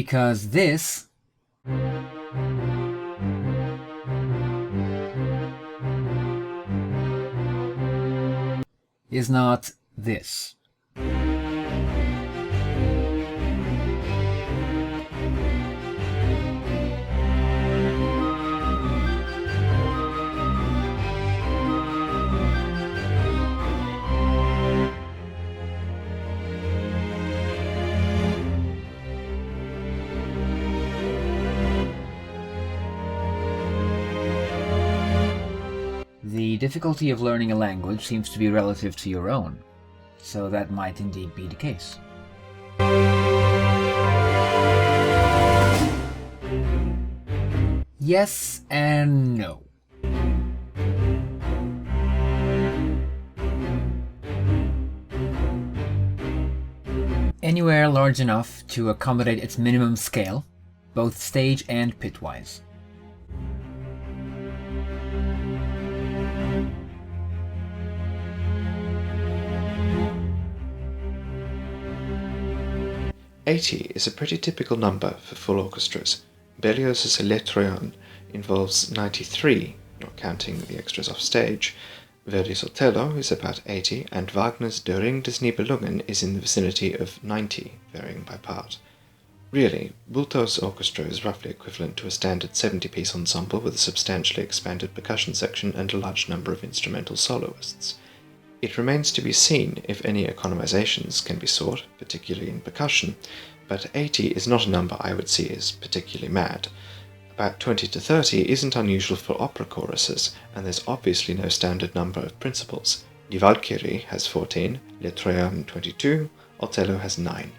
because this is not this. The difficulty of learning a language seems to be relative to your own, so that might indeed be the case. Yes and no. Anywhere large enough to accommodate its minimum scale, both stage and pitwise. "80 is a pretty typical number for full orchestras. Berlioz's Le Troyon involves 93, not counting the extras off stage. Verdi's Othello is about 80, and Wagner's Der Ring des Nibelungen is in the vicinity of 90, varying by part. Really, Bulteau's orchestra is roughly equivalent to a standard 70-piece ensemble with a substantially expanded percussion section and a large number of instrumental soloists. It remains to be seen if any economizations can be sought, particularly in percussion, but 80 is not a number I would see as particularly mad. About 20 to 30 isn't unusual for opera choruses, and there's obviously no standard number of principals. Die Valkyrie has 14, Le Troyon 22, Othello has 9.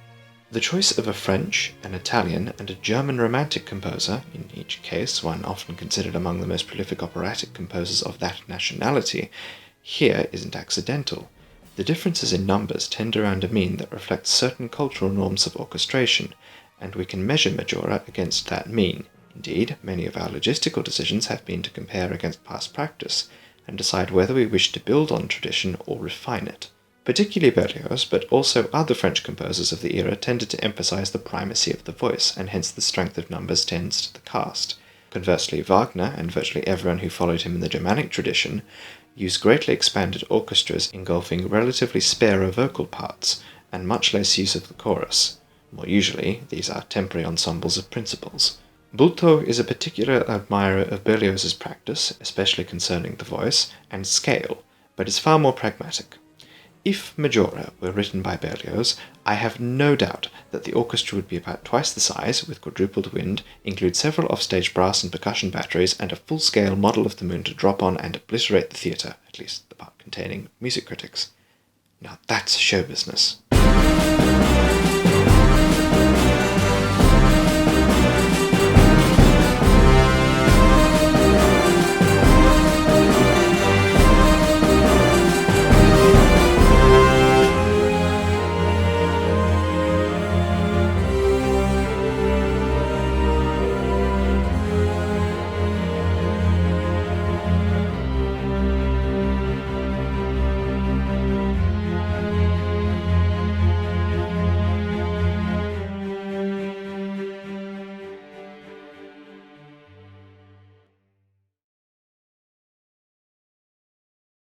The choice of a French, an Italian, and a German romantic composer, in each case one often considered among the most prolific operatic composers of that nationality, here isn't accidental. The differences in numbers tend around a mean that reflects certain cultural norms of orchestration, and we can measure Majora against that mean. Indeed, many of our logistical decisions have been to compare against past practice, and decide whether we wish to build on tradition or refine it. Particularly Berlioz, but also other French composers of the era tended to emphasize the primacy of the voice, and hence the strength of numbers tends to the cast. Conversely, Wagner, and virtually everyone who followed him in the Germanic tradition, used greatly expanded orchestras engulfing relatively sparer vocal parts, and much less use of the chorus. More usually, these are temporary ensembles of principals. Bulteau is a particular admirer of Berlioz's practice, especially concerning the voice, and scale, but is far more pragmatic. If Majora were written by Berlioz, I have no doubt that the orchestra would be about twice the size, with quadrupled wind, include several offstage brass and percussion batteries, and a full-scale model of the moon to drop on and obliterate the theatre, at least the part containing music critics. Now that's show business.